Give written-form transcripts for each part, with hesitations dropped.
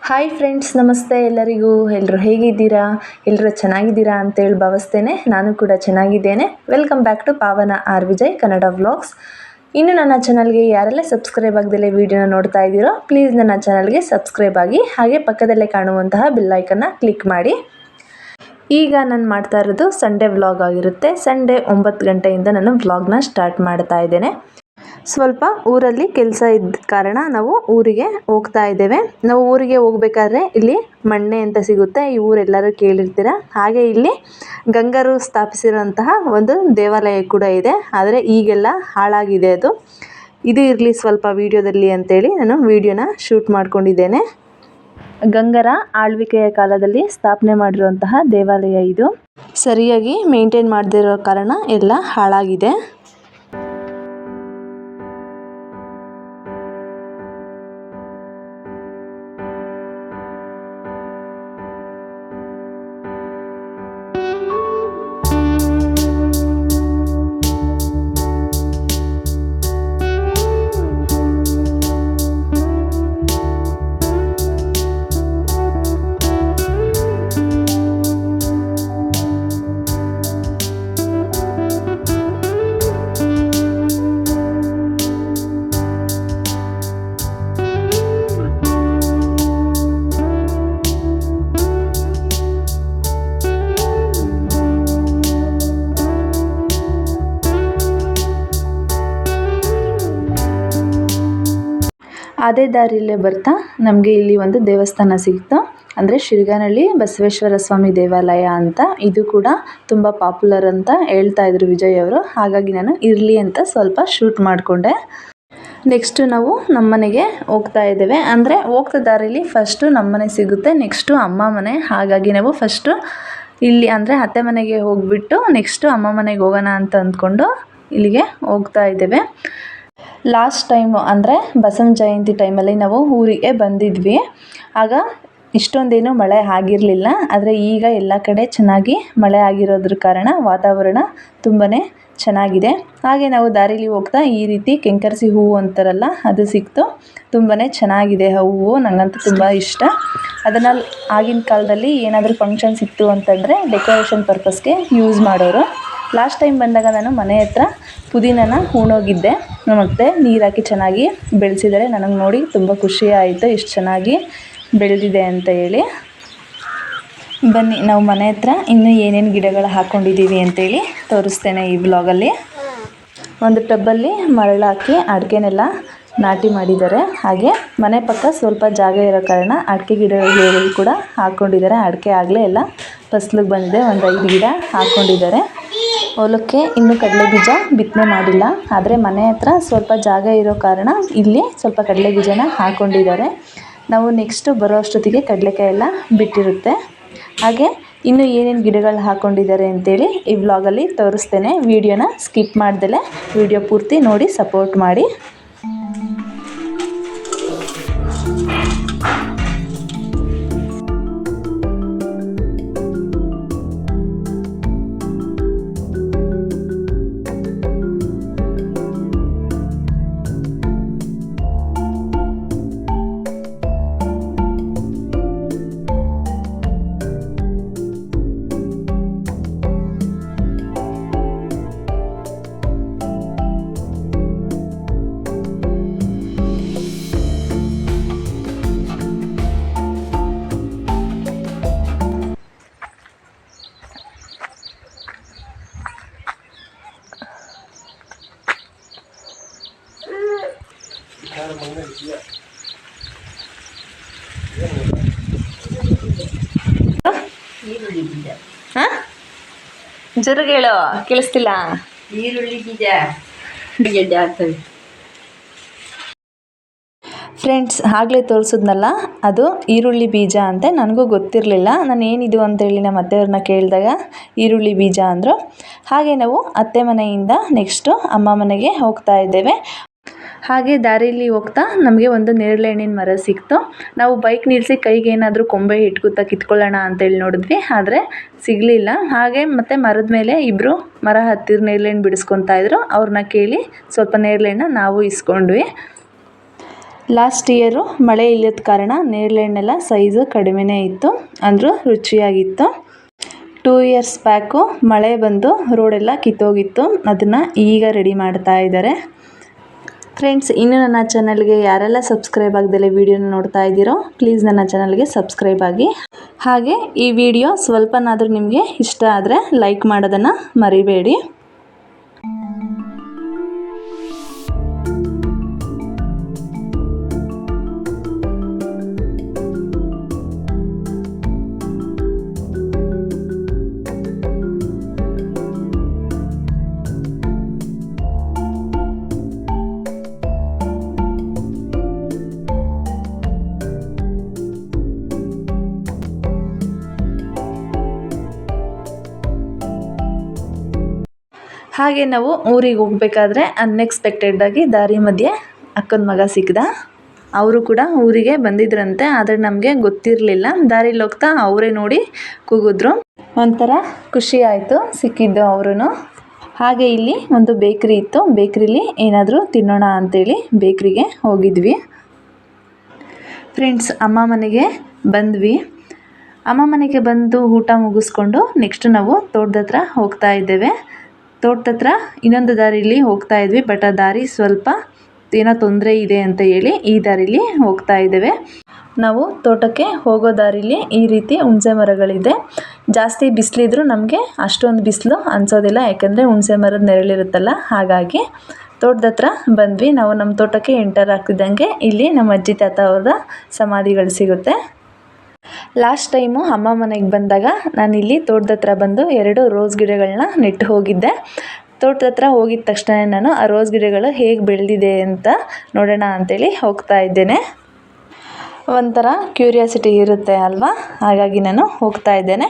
Hi friends, ನಮಸ್ತೆ ಎಲ್ಲರಿಗೂ. ಎಲ್ಲರೂ ಹೇಗಿದ್ದೀರಾ? ಎಲ್ಲರೂ ಚೆನ್ನಾಗಿದ್ದೀರಾ ಅಂತೇಳಿ ಭಾವಿಸ್ತೇನೆ. ನಾನು ಕೂಡ ಚೆನ್ನಾಗಿದ್ದೇನೆ. ವೆಲ್ಕಮ್ ಬ್ಯಾಕ್ ಟು ಪಾವನ ಆರ್ ವಿಜಯ್ ಕನ್ನಡ ವ್ಲಾಗ್ಸ್. ಇನ್ನು ನನ್ನ ಚಾನಲ್ಗೆ ಯಾರೆಲ್ಲ ಸಬ್ಸ್ಕ್ರೈಬ್ ಆಗದಲ್ಲೇ ವಿಡಿಯೋನ ನೋಡ್ತಾ ಇದ್ದೀರೋ ಪ್ಲೀಸ್ ನನ್ನ ಚಾನಲ್ಗೆ ಸಬ್ಸ್ಕ್ರೈಬ್ ಆಗಿ, ಹಾಗೆ ಪಕ್ಕದಲ್ಲೇ ಕಾಣುವಂತಹ ಬೆಲ್ಲೈಕನ್ನ ಕ್ಲಿಕ್ ಮಾಡಿ. ಈಗ ನಾನು ಮಾಡ್ತಾ ಇರೋದು ಸಂಡೇ ವ್ಲಾಗ್ ಆಗಿರುತ್ತೆ. ಸಂಡೇ 9 ಗಂಟೆಯಿಂದ ನಾನು ವ್ಲಾಗ್ನ ಸ್ಟಾರ್ಟ್ ಮಾಡ್ತಾ ಇದ್ದೇನೆ. ಸ್ವಲ್ಪ ಊರಲ್ಲಿ ಕೆಲಸ ಇದ್ದ ಕಾರಣ ನಾವು ಊರಿಗೆ ಹೋಗ್ತಾ ಇದ್ದೇವೆ. ನಾವು ಊರಿಗೆ ಹೋಗ್ಬೇಕಾದ್ರೆ ಇಲ್ಲಿ ಮಣ್ಣೆ ಅಂತ ಸಿಗುತ್ತೆ. ಈ ಊರೆಲ್ಲರೂ ಕೇಳಿರ್ತೀರ. ಹಾಗೆ ಇಲ್ಲಿ ಗಂಗರು ಸ್ಥಾಪಿಸಿರುವಂತಹ ಒಂದು ದೇವಾಲಯ ಕೂಡ ಇದೆ. ಆದರೆ ಈಗೆಲ್ಲ ಹಾಳಾಗಿದೆ ಅದು. ಇದು ಇರಲಿ ಸ್ವಲ್ಪ ವಿಡಿಯೋದಲ್ಲಿ ಅಂತೇಳಿ ನಾನು ವಿಡಿಯೋನ ಶೂಟ್ ಮಾಡ್ಕೊಂಡಿದ್ದೇನೆ. ಗಂಗರ ಆಳ್ವಿಕೆಯ ಕಾಲದಲ್ಲಿ ಸ್ಥಾಪನೆ ಮಾಡಿರುವಂತಹ ದೇವಾಲಯ ಇದು. ಸರಿಯಾಗಿ ಮೇಂಟೈನ್ ಮಾಡದಿರೋ ಕಾರಣ ಎಲ್ಲ ಹಾಳಾಗಿದೆ. ಅದೇ ದಾರಿಯಲ್ಲೇ ಬರ್ತಾ ನಮಗೆ ಇಲ್ಲಿ ಒಂದು ದೇವಸ್ಥಾನ ಸಿಕ್ತು. ಅಂದರೆ ಶಿರ್ಗಾನಹಳ್ಳಿ ಬಸವೇಶ್ವರ ಸ್ವಾಮಿ ದೇವಾಲಯ ಅಂತ. ಇದು ಕೂಡ ತುಂಬ ಪಾಪ್ಯುಲರ್ ಅಂತ ಹೇಳ್ತಾ ಇದ್ರು ವಿಜಯ್ ಅವರು. ಹಾಗಾಗಿ ನಾನು ಇರಲಿ ಅಂತ ಸ್ವಲ್ಪ ಶೂಟ್ ಮಾಡಿಕೊಂಡೆ. ನೆಕ್ಸ್ಟು ನಾವು ನಮ್ಮನೆಗೆ ಹೋಗ್ತಾ ಇದ್ದೇವೆ. ಅಂದರೆ ಹೋಗ್ತಾ ದಾರಿಲಿ ಫಸ್ಟು ನಮ್ಮನೆ ಸಿಗುತ್ತೆ, ನೆಕ್ಸ್ಟು ಅಮ್ಮ ಮನೆ. ಹಾಗಾಗಿ ನಾವು ಫಸ್ಟು ಇಲ್ಲಿ ಅಂದರೆ ಅತ್ತೆ ಮನೆಗೆ ಹೋಗಿಬಿಟ್ಟು ನೆಕ್ಸ್ಟು ಅಮ್ಮ ಮನೆಗೆ ಹೋಗೋಣ ಅಂತ ಅಂದ್ಕೊಂಡು ಇಲ್ಲಿಗೆ ಹೋಗ್ತಾ ಇದ್ದೇವೆ. ಲಾಸ್ಟ್ ಟೈಮು ಅಂದರೆ ಬಸವನ ಜಯಂತಿ ಟೈಮಲ್ಲಿ ನಾವು ಊರಿಗೆ ಬಂದಿದ್ವಿ. ಆಗ ಇಷ್ಟೊಂದೇನು ಮಳೆ ಆಗಿರಲಿಲ್ಲ. ಆದರೆ ಈಗ ಎಲ್ಲ ಕಡೆ ಚೆನ್ನಾಗಿ ಮಳೆ ಆಗಿರೋದ್ರ ಕಾರಣ ವಾತಾವರಣ ತುಂಬಾ ಚೆನ್ನಾಗಿದೆ. ಹಾಗೆ ನಾವು ದಾರಿಲಿ ಹೋಗ್ತಾ ಈ ರೀತಿ ಕೆಂಕರ್ಸಿ ಹೂವು ಅಂತಾರಲ್ಲ, ಅದು ಸಿಕ್ತು. ತುಂಬಾ ಚೆನ್ನಾಗಿದೆ ಹೂವು, ನನಗಂತೂ ತುಂಬ ಇಷ್ಟ. ಅದನ್ನು ಆಗಿನ ಕಾಲದಲ್ಲಿ ಏನಾದರೂ ಫಂಕ್ಷನ್ಸ್ ಇತ್ತು ಅಂತಂದರೆ ಡೆಕೋರೇಷನ್ ಪರ್ಪಸ್ಗೆ ಯೂಸ್ ಮಾಡೋರು. ಲಾಸ್ಟ್ ಟೈಮ್ ಬಂದಾಗ ನಾನು ಮನೆ ಹತ್ರ ಪುದೀನನ ಹೂಣೋಗಿದ್ದೆ. ಮತ್ತು ನೀರು ಹಾಕಿ ಚೆನ್ನಾಗಿ ಬೆಳೆಸಿದ್ದಾರೆ. ನನಗೆ ನೋಡಿ ತುಂಬ ಖುಷಿ ಆಯಿತು, ಇಷ್ಟು ಚೆನ್ನಾಗಿ ಬೆಳೆದಿದೆ ಅಂತ ಹೇಳಿ. ಬನ್ನಿ ನಾವು ಮನೆ ಹತ್ರ ಇನ್ನೂ ಏನೇನು ಗಿಡಗಳು ಹಾಕ್ಕೊಂಡಿದ್ದೀವಿ ಅಂತೇಳಿ ತೋರಿಸ್ತೇನೆ ಈ ಬ್ಲಾಗಲ್ಲಿ. ಒಂದು ಟಬ್ಬಲ್ಲಿ ಮರಳಾಕಿ ಅಡಿಕೆನೆಲ್ಲ ನಾಟಿ ಮಾಡಿದ್ದಾರೆ. ಹಾಗೆ ಮನೆ ಪಕ್ಕ ಸ್ವಲ್ಪ ಜಾಗ ಇರೋ ಕಾರಣ ಅಡಿಕೆ ಗಿಡಗಳು ಕೂಡ ಹಾಕ್ಕೊಂಡಿದ್ದಾರೆ. ಅಡಿಕೆ ಆಗಲೇ ಎಲ್ಲ ಫಸ್ಲಿಗೆ ಬಂದಿದೆ. ಒಂದು 5 ಗಿಡ ಹಾಕ್ಕೊಂಡಿದ್ದಾರೆ. ಹೊಲಕ್ಕೆ ಇನ್ನೂ ಕಡಲೆ ಬೀಜ ಬಿತ್ತನೆ ಮಾಡಿಲ್ಲ. ಆದರೆ ಮನೆ ಹತ್ರ ಸ್ವಲ್ಪ ಜಾಗ ಇರೋ ಕಾರಣ ಇಲ್ಲಿ ಸ್ವಲ್ಪ ಕಡಲೆ ಬೀಜನ ಹಾಕ್ಕೊಂಡಿದ್ದಾರೆ. ನಾವು ನೆಕ್ಸ್ಟು ಬರೋ ಅಷ್ಟೊತ್ತಿಗೆ ಕಡಲೆಕಾಯಿ ಎಲ್ಲ ಬಿಟ್ಟಿರುತ್ತೆ. ಹಾಗೆ ಇನ್ನೂ ಏನೇನು ಗಿಡಗಳು ಹಾಕ್ಕೊಂಡಿದ್ದಾರೆ ಅಂತೇಳಿ ಈ ವ್ಲಾಗಲ್ಲಿ ತೋರಿಸ್ತೇನೆ. ವಿಡಿಯೋನ ಸ್ಕಿಪ್ ಮಾಡ್ದಲೇ ವಿಡಿಯೋ ಪೂರ್ತಿ ನೋಡಿ ಸಪೋರ್ಟ್ ಮಾಡಿ. ಜೋರಾಗಿ ಹೇಳು, ಕೇಳಿಸ್ತಿಲ್ಲ. ಈರುಳ್ಳಿ ಬೀಜ ಗೆಡ್ಡೆ ಆಗ್ತದೆ ಫ್ರೆಂಡ್ಸ್. ಆಗಲೇ ತೋರಿಸಿದ್ನಲ್ಲ, ಅದು ಈರುಳ್ಳಿ ಬೀಜ ಅಂತೆ. ನನಗೂ ಗೊತ್ತಿರಲಿಲ್ಲ. ನಾನು ಏನಿದು ಅಂತೇಳಿ ನಮ್ಮ ಅತ್ತೆಯವ್ರನ್ನ ಕೇಳಿದಾಗ ಈರುಳ್ಳಿ ಬೀಜ ಅಂದರು. ಹಾಗೆ ನಾವು ಅತ್ತೆ ಮನೆಯಿಂದ ನೆಕ್ಸ್ಟು ಅಮ್ಮ ಮನೆಗೆ ಹೋಗ್ತಾ ಇದ್ದೇವೆ. ಹಾಗೆ ದಾರಿಯಲ್ಲಿ ಹೋಗ್ತಾ ನಮಗೆ ಒಂದು ನೇರಳೆ ಹಣ್ಣಿನ ಮರ ಸಿಕ್ತು. ನಾವು ಬೈಕ್ ನಿಲ್ಲಿಸಿ ಕೈಗೆ ಏನಾದರೂ ಕೊಂಬೆ ಇಟ್ಕೊತಾ ಕಿತ್ಕೊಳ್ಳೋಣ ಅಂತೇಳಿ ನೋಡಿದ್ವಿ, ಆದರೆ ಸಿಗಲಿಲ್ಲ. ಹಾಗೆ ಮತ್ತು ಮರದ ಮೇಲೆ ಇಬ್ಬರು ಮರ ಹತ್ತಿರ ನೇರಳೆ ಹಣ್ಣು ಬಿಡಿಸ್ಕೊತಾ ಇದ್ರು. ಅವ್ರನ್ನ ಕೇಳಿ ಸ್ವಲ್ಪ ನೇರಳೆ ಹಣ್ಣು ನಾವು ಇಸ್ಕೊಂಡ್ವಿ. ಲಾಸ್ಟ್ ಇಯರು ಮಳೆ ಇಲ್ಲದ ಕಾರಣ ನೇರಳೆಹಣ್ಣೆಲ್ಲ ಸೈಜು ಕಡಿಮೆನೇ ಇತ್ತು, ಅಂದರೂ ರುಚಿಯಾಗಿತ್ತು. 2 ಇಯರ್ಸ್ ಬ್ಯಾಕು ಮಳೆ ಬಂದು ರೋಡೆಲ್ಲ ಕಿತ್ತೋಗಿತ್ತು, ಅದನ್ನು ಈಗ ರೆಡಿ ಮಾಡ್ತಾ ಇದ್ದಾರೆ. ಫ್ರೆಂಡ್ಸ್, ಇನ್ನು ನನ್ನ ಚಾನಲ್ಗೆ ಯಾರೆಲ್ಲ ಸಬ್ಸ್ಕ್ರೈಬ್ ಆಗದಲ್ಲೇ ವಿಡಿಯೋನ ನೋಡ್ತಾ ಇದ್ದೀರೋ ಪ್ಲೀಸ್ ನನ್ನ ಚಾನಲ್ಗೆ ಸಬ್ಸ್ಕ್ರೈಬ್ ಆಗಿ. ಹಾಗೆ ಈ ವಿಡಿಯೋ ಸ್ವಲ್ಪನಾದರೂ ನಿಮಗೆ ಇಷ್ಟ ಆದರೆ ಲೈಕ್ ಮಾಡೋದನ್ನು ಮರಿಬೇಡಿ. ಹಾಗೆ ನಾವು ಊರಿಗೆ ಹೋಗಬೇಕಾದ್ರೆ ಅನ್ಎಕ್ಸ್ಪೆಕ್ಟೆಡಾಗಿ ದಾರಿ ಮಧ್ಯೆ ಅಕ್ಕನ ಮಗ ಸಿಕ್ಕಿದ. ಅವರು ಕೂಡ ಊರಿಗೆ ಬಂದಿದ್ರಂತೆ, ಆದರೆ ನಮಗೆ ಗೊತ್ತಿರಲಿಲ್ಲ. ದಾರಿಲಿ ಹೋಗ್ತಾ ಅವರೇ ನೋಡಿ ಕೂಗಿದ್ರು. ಒಂಥರ ಖುಷಿ ಆಯಿತು ಸಿಕ್ಕಿದ್ದು ಅವರು. ಹಾಗೆ ಇಲ್ಲಿ ಒಂದು ಬೇಕ್ರಿ ಇತ್ತು, ಬೇಕ್ರಿಲಿ ಏನಾದರೂ ತಿನ್ನೋಣ ಅಂಥೇಳಿ ಬೇಕ್ರಿಗೆ ಹೋಗಿದ್ವಿ. ಫ್ರೆಂಡ್ಸ್, ಅಮ್ಮ ಮನೆಗೆ ಬಂದ್ವಿ. ಅಮ್ಮ ಮನೆಗೆ ಬಂದು ಊಟ ಮುಗಿಸ್ಕೊಂಡು ನೆಕ್ಸ್ಟ್ ನಾವು ತೋಟದ ಹತ್ರ ಹೋಗ್ತಾ ಇದ್ದೇವೆ. ತೋಟದ ಹತ್ರ ಇನ್ನೊಂದು ದಾರಿಲಿ ಹೋಗ್ತಾ ಇದ್ವಿ, ಬಟ್ ಆ ದಾರಿ ಸ್ವಲ್ಪ ಏನೋ ತೊಂದರೆ ಇದೆ ಅಂತ ಹೇಳಿ ಈ ದಾರಿಲಿ ಹೋಗ್ತಾ ಇದ್ದೇವೆ. ನಾವು ತೋಟಕ್ಕೆ ಹೋಗೋ ದಾರಿಲಿ ಈ ರೀತಿ ಹುಣಸೆ ಮರಗಳಿದೆ. ಜಾಸ್ತಿ ಬಿಸಿಲಿದ್ರೂ ನಮಗೆ ಅಷ್ಟೊಂದು ಬಿಸಿಲು ಅನಿಸೋದಿಲ್ಲ, ಯಾಕಂದರೆ ಹುಣಸೆ ಮರದ ನೆರಳಿರುತ್ತಲ್ಲ. ಹಾಗಾಗಿ ತೋಟದ ಹತ್ರ ಬಂದ್ವಿ. ನಾವು ನಮ್ಮ ತೋಟಕ್ಕೆ ಎಂಟರ್ ಆಗ್ತಿದ್ದಂಗೆ ಇಲ್ಲಿ ನಮ್ಮ ಅಜ್ಜಿ ತಾತ ಅವರ ಸಮಾಧಿಗಳು ಸಿಗುತ್ತೆ. ಲಾಸ್ಟ್ ಟೈಮು ಅಮ್ಮ ಮನೆಗೆ ಬಂದಾಗ ನಾನಿಲ್ಲಿ ತೋಟದ ಹತ್ರ ಬಂದು 2 ರೋಸ್ ಗಿಡಗಳನ್ನ ನೆಟ್ಟು ಹೋಗಿದ್ದೆ. ತೋಟದ ಹತ್ರ ಹೋಗಿದ ತಕ್ಷಣ ನಾನು ಆ ರೋಸ್ ಗಿಡಗಳು ಹೇಗೆ ಬೆಳೆದಿದೆ ಅಂತ ನೋಡೋಣ ಅಂಥೇಳಿ ಹೋಗ್ತಾ ಇದ್ದೇನೆ. ಒಂಥರ ಕ್ಯೂರಿಯಾಸಿಟಿ ಇರುತ್ತೆ ಅಲ್ವಾ, ಹಾಗಾಗಿ ನಾನು ಹೋಗ್ತಾ ಇದ್ದೇನೆ.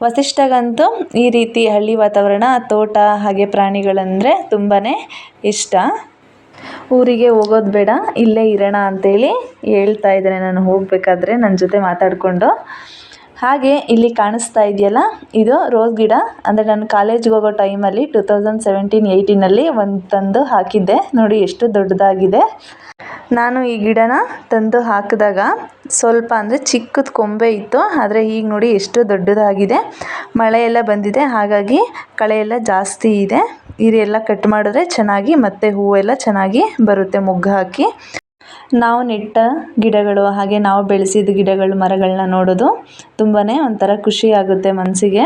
ವಸಿಷ್ಠಗಂತೂ ಈ ರೀತಿ ಹಳ್ಳಿ ವಾತಾವರಣ, ತೋಟ ಹಾಗೆ ಪ್ರಾಣಿಗಳಂದರೆ ತುಂಬಾ ಇಷ್ಟ. ಊರಿಗೆ ಹೋಗೋದು ಬೇಡ, ಇಲ್ಲೇ ಇರೋಣ ಅಂಥೇಳಿ ಹೇಳ್ತಾ ಇದ್ದೇನೆ ನಾನು ಹೋಗಬೇಕಾದ್ರೆ ನನ್ನ ಜೊತೆ ಮಾತಾಡಿಕೊಂಡು. ಹಾಗೆ ಇಲ್ಲಿ ಕಾಣಿಸ್ತಾ ಇದೆಯಲ್ಲ, ಇದು ರೋಸ್ ಗಿಡ. ಅಂದರೆ ನಾನು ಕಾಲೇಜ್ಗೆ ಹೋಗೋ ಟೈಮಲ್ಲಿ 2017-18ನಲ್ಲಿ ಒಂದು ತಂದು ಹಾಕಿದ್ದೆ. ನೋಡಿ ಎಷ್ಟು ದೊಡ್ಡದಾಗಿದೆ. ನಾನು ಈ ಗಿಡನ ತಂದು ಹಾಕಿದಾಗ ಸ್ವಲ್ಪ ಅಂದರೆ ಚಿಕ್ಕದ ಕೊಂಬೆ ಇತ್ತು, ಆದರೆ ಈಗ ನೋಡಿ ಎಷ್ಟು ದೊಡ್ಡದಾಗಿದೆ. ಮಳೆ ಎಲ್ಲ ಬಂದಿದೆ, ಹಾಗಾಗಿ ಕಳೆ ಎಲ್ಲ ಜಾಸ್ತಿ ಇದೆ. ಎಲ್ಲ ಕಟ್ ಮಾಡಿದ್ರೆ ಚೆನ್ನಾಗಿ ಮತ್ತೆ ಹೂವೆಲ್ಲ ಚೆನ್ನಾಗಿ ಬರುತ್ತೆ ಮೊಗ್ಗು ಹಾಕಿ. ನಾವು ನೆಟ್ಟ ಗಿಡಗಳು ಹಾಗೆ ನಾವು ಬೆಳೆಸಿದ ಗಿಡಗಳು ಮರಗಳನ್ನ ನೋಡೋದು ತುಂಬಾ ಒಂಥರ ಖುಷಿ ಆಗುತ್ತೆ ಮನಸ್ಸಿಗೆ.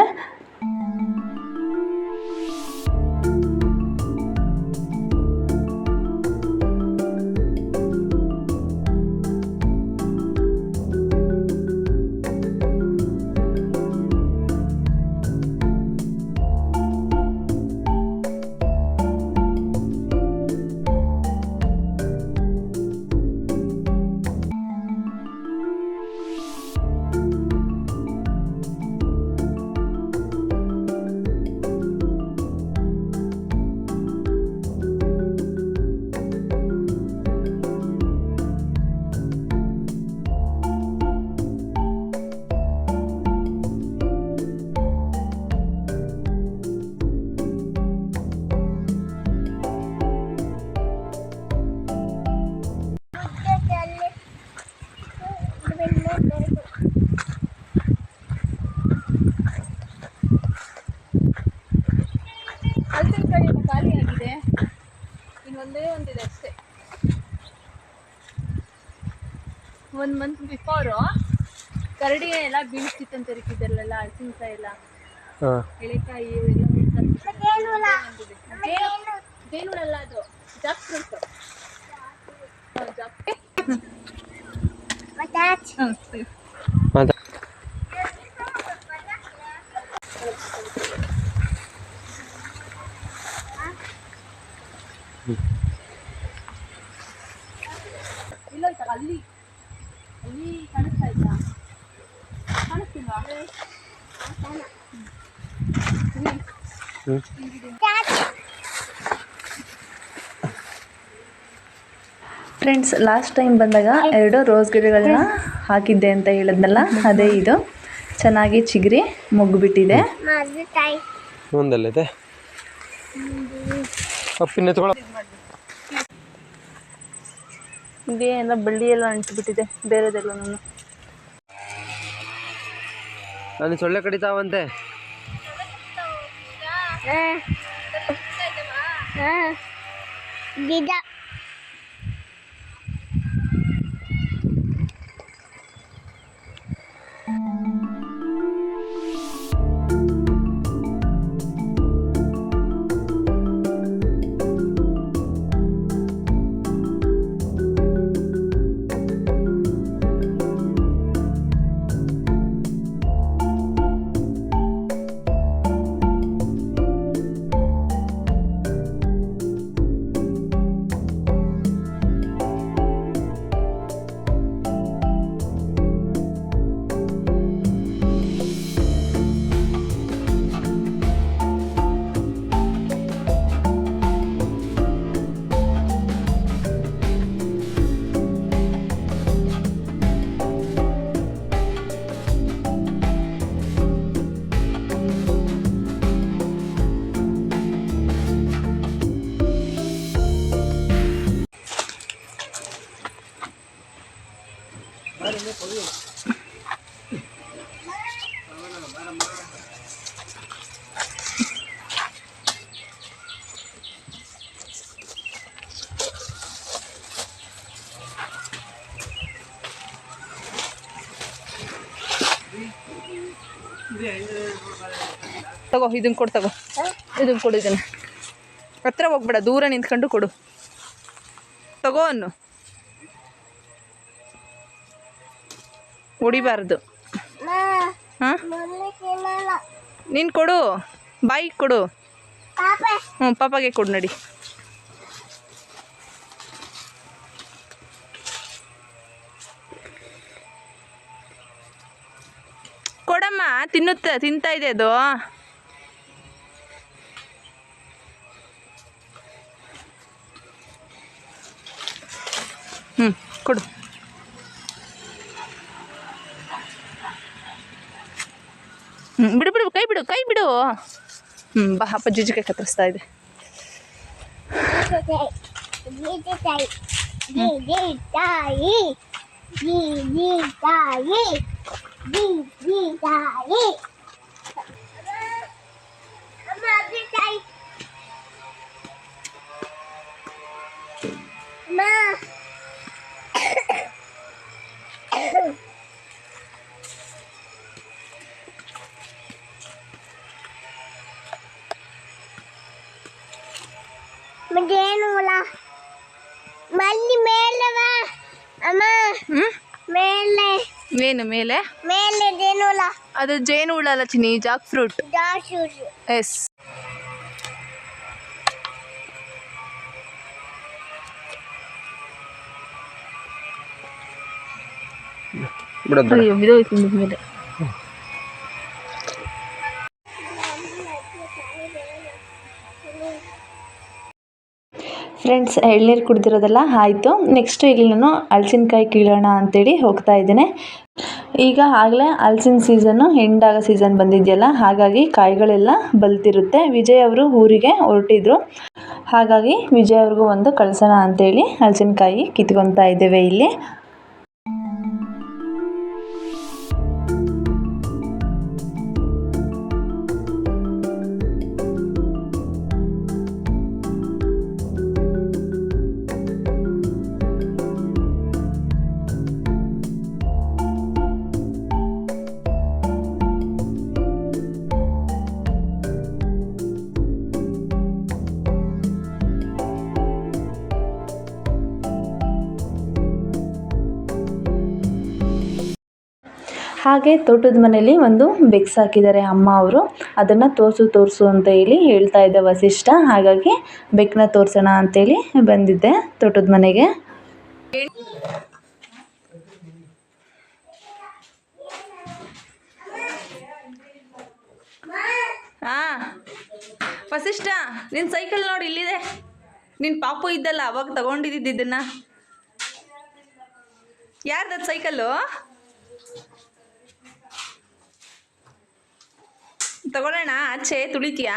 ಒಂದಿದೆ ಅಷ್ಟೇ. 1 ಮಂತ್ ಬಿಫೋರು ಕರಡಿ ಎಲ್ಲ ಬೀಳಿಸ್ತಿತ್ತಂತ ಇರಿಕಿದ್ದಲ್ಲೆಲ್ಲ ಹಲಸಿನಕಾಯಿ ಎಲ್ಲ ಎಳೆಕಾಯಿ ಎಲ್ಲ ಜೇನುಳಲ್ಲ, ಅದು ಜಾಕ್ ಫ್ರೂಟ್. ಇಲ್ಲ ಅಲ್ಲಿ ಅಲ್ಲಿ ಕಾಣಿಸ್ತಾ ಇತ್ತಾ? ಕಾಣಿಸ್ತಿಲ್ವಾ? ಫ್ರೆಂಡ್ಸ್, ಲಾಸ್ಟ್ ಟೈಮ್ ಬಂದಾಗ 2 ರೋಸ್ ಗಿಡಗಳನ್ನ ಹಾಕಿದ್ದೆ ಅಂತ ಹೇಳಿದ್ನಲ್ಲ, ಅದೇ ಇದು. ಚೆನ್ನಾಗಿ ಚಿಗುರಿ ಮುಗ್ಬಿಟ್ಟಿದೆ. ಮುಂದಲ್ಲಿದೆ ಅಪ್ಪಿನ ತಗೊಳ. ಇದೇನೆಲ್ಲ ಬಳ್ಳಿ ಎಲ್ಲ ಅಂಟಿಬಿಟ್ಟಿದೆ ಬೇರೆದೆಲ್ಲ. ನಾನು ಸೊಳ್ಳೆ ಕಡಿತಾವಂತೆ. ಗಿಡ ತಗೋ ಇದನ್ನ ಕೊಡು, ತಗೋ ಇದನ್ನ ಕೊಡು, ಇದನ್ನು ಹತ್ರ ಹೋಗ್ಬೇಡ, ದೂರ ನಿಂತ್ಕೊಂಡು ಕೊಡು. ತಗೋ ಅನ್ನು, ಹೊಡಿಬಾರ್ದು. ಹಾಂ ನೀನು ಕೊಡು, ಬಾಯಿಗೆ ಕೊಡು. ಹ್ಞೂ ಪಾಪಾಗೆ ಕೊಡು ನಡಿ. ಕೊಡಮ್ಮ, ತಿಂತಾ ಇದೆ ಅದು. ಕೊಡು. ಬಿಡು ಬಿಡು, ಕೈ ಬಿಡು, ಕೈ ಬಿಡು. ಬಾ, ಅಪ್ಪ ಜುಜಿಕಾಯಿ ಕತ್ತರಿಸ್ತಾ ಇದೆ. ಜೇನುಹುಳ ಮಲ್ಲಿ ಮೇಲವಾ ಅಮ್ಮ. ಮೇಲೆ ಏನು ಮೇಲೆ? ಮೇಲೆ ಜೇನುಹುಳ. ಅದು ಜೇನುಹುಳ ಅಲ್ಲ ಚಿನ್ನಿ, ಜಾಕ್ ಫ್ರೂಟ್. ಎಸ್. ಬಿಡೋಯ್ತು ಮೇಲೆ. ಫ್ರೆಂಡ್ಸ್, ಎಳ್ನೀರು ಕುಡ್ದಿರೋದೆಲ್ಲ ಆಯಿತು. ನೆಕ್ಸ್ಟು ಇಲ್ಲಿ ನಾನು ಹಲಸಿನಕಾಯಿ ಕೀಳೋಣ ಅಂಥೇಳಿ ಹೋಗ್ತಾ ಇದ್ದೇನೆ. ಈಗ ಆಗಲೇ ಹಲಸಿನ ಸೀಸನ್ನು ಎಂಡಾಗೋ ಸೀಸನ್ ಬಂದಿದೆಯಲ್ಲ, ಹಾಗಾಗಿ ಕಾಯಿಗಳೆಲ್ಲ ಬಲ್ತಿರುತ್ತೆ. ವಿಜಯ್ ಅವರು ಊರಿಗೆ ಹೊರಟಿದ್ರು, ಹಾಗಾಗಿ ವಿಜಯ್ ಅವ್ರಿಗೂ ಒಂದು ಕಳ್ಸೋಣ ಅಂಥೇಳಿ ಹಲಸಿನಕಾಯಿ ಕಿತ್ಕೊತಾ ಇದ್ದೇವೆ ಇಲ್ಲಿ. ಹಾಗೆ ತೋಟದ ಮನೇಲಿ ಒಂದು ಬೆಕ್ಸ್ ಹಾಕಿದ್ದಾರೆ ಅಮ್ಮ ಅವರು. ಅದನ್ನು ತೋರಿಸು ಅಂತ ಹೇಳಿ ಹೇಳ್ತಾ ಇದ್ದೆ ವಸಿಷ್ಠ. ಹಾಗಾಗಿ ಬೆಕ್ಕನ್ನ ತೋರಿಸೋಣ ಅಂತೇಳಿ ಬಂದಿದ್ದೆ ತೋಟದ ಮನೆಗೆ. ಹಾಂ ವಸಿಷ್ಠ, ನಿನ್ನ ಸೈಕಲ್ ನೋಡಿ ಇಲ್ಲಿದೆ. ನಿನ್ನ ಪಾಪು ಇದ್ದಲ್ಲ ಅವಾಗ ತಗೊಂಡಿದ್ದಿದ್ದು ಇದನ್ನು. ಯಾರ್ದದು ಸೈಕಲ್ಲು? ತಗೊಳ್ಳೋಣ, ಆಚೆ ತುಳಿತೀಯಾ,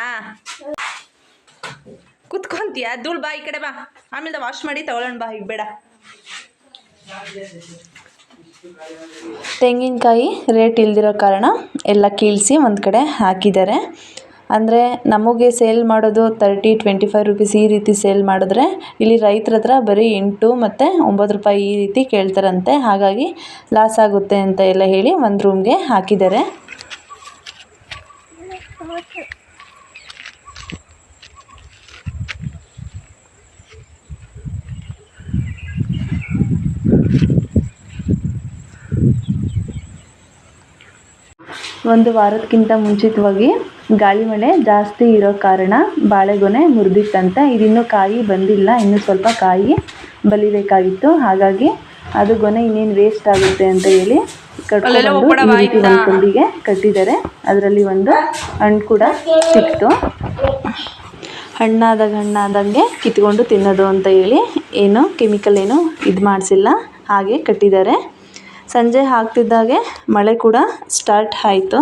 ಕುತ್ಕೊಂತೀಯಾ? ಧೂಳು ಬಾ ಈ ಕಡೆ ಬಾ, ಆಮೇಲೆ ವಾಶ್ ಮಾಡಿ ತಗೊಳ್ಳೋಣ ಬಾ, ಈಗ ಬೇಡ. ತೆಂಗಿನಕಾಯಿ ರೇಟ್ ಇಲ್ದಿರೋ ಕಾರಣ ಎಲ್ಲ ಕೀಳಿಸಿ ಒಂದು ಕಡೆ ಹಾಕಿದ್ದಾರೆ. ಅಂದರೆ ನಮಗೆ ಸೇಲ್ ಮಾಡೋದು 30-25 ರುಪೀಸ್ ಈ ರೀತಿ ಸೇಲ್ ಮಾಡಿದ್ರೆ ಇಲ್ಲಿ ರೈತರ ಹತ್ರ ಬರೀ 8 ಮತ್ತು 9 ರೂಪಾಯಿ ಈ ರೀತಿ ಕೇಳ್ತಾರಂತೆ. ಹಾಗಾಗಿ ಲಾಸ್ ಆಗುತ್ತೆ ಅಂತ ಎಲ್ಲ ಹೇಳಿ ಒಂದು ರೂಮ್ಗೆ ಹಾಕಿದ್ದಾರೆ. ಒಂದು ವಾರಕ್ಕಿಂತ ಮುಂಚಿತವಾಗಿ ಗಾಳಿ ಮಳೆ ಜಾಸ್ತಿ ಇರೋ ಕಾರಣ ಬಾಳೆಗೊನೆ ಮುರಿದಿತ್ತಂತೆ. ಇದಿನ್ನೂ ಕಾಯಿ ಬಂದಿಲ್ಲ, ಇನ್ನೂ ಸ್ವಲ್ಪ ಕಾಯಿ ಬಲಿಬೇಕಾಗಿತ್ತು. ಹಾಗಾಗಿ ಅದು ಗೊನೆ ಇನ್ನೇನು ವೇಸ್ಟ್ ಆಗುತ್ತೆ ಅಂತ ಹೇಳಿ ಕಟ್ಕೊಂಡು ಈ ರೀತಿ ಒಂದು ಕೊಂಡಿಗೆ ಕಟ್ಟಿದ್ದಾರೆ. ಅದರಲ್ಲಿ ಒಂದು ಹಣ್ಣು ಕೂಡ ಸಿಕ್ತು. ಹಣ್ಣಾದಂಗೆ ಕಿತ್ಕೊಂಡು ತಿನ್ನೋದು ಅಂತ ಹೇಳಿ ಏನು ಕೆಮಿಕಲ್ ಏನು ಇದು ಮಾಡಿಸಿಲ್ಲ, ಹಾಗೆ ಕಟ್ಟಿದ್ದಾರೆ. ಸಂಜೆ ಆಗ್ತಿದ್ದಾಗೆ ಮಳೆ ಕೂಡ ಸ್ಟಾರ್ಟ್ ಆಯಿತು.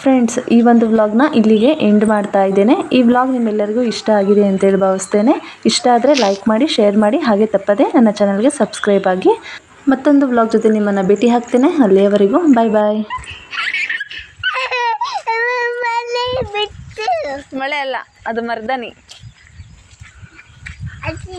ಫ್ರೆಂಡ್ಸ್, ಈ ಒಂದು ವ್ಲಾಗ್ನ ಇಲ್ಲಿಗೆ ಎಂಡ್ ಮಾಡ್ತಾ ಇದ್ದೇನೆ. ಈ ವ್ಲಾಗ್ ನಿಮ್ಮೆಲ್ಲರಿಗೂ ಇಷ್ಟ ಆಗಿದೆ ಅಂತೇಳಿ ಭಾವಿಸ್ತೇನೆ. ಇಷ್ಟ ಆದರೆ ಲೈಕ್ ಮಾಡಿ, ಶೇರ್ ಮಾಡಿ, ಹಾಗೆ ತಪ್ಪದೆ ನನ್ನ ಚಾನಲ್ಗೆ ಸಬ್ಸ್ಕ್ರೈಬ್ ಆಗಿ. ಮತ್ತೊಂದು ವ್ಲಾಗ್ ಜೊತೆ ನಿಮ್ಮನ್ನು ಭೇಟಿ ಆಗ್ತೇನೆ. ಅಲ್ಲಿಯವರೆಗೂ ಬಾಯ್ ಬಾಯ್. ಬಿಟ್ಟು ಮಳೆ ಅಲ್ಲ, ಅದು ಮರ್ದಾನಿ. ಅಜ್ಜಿ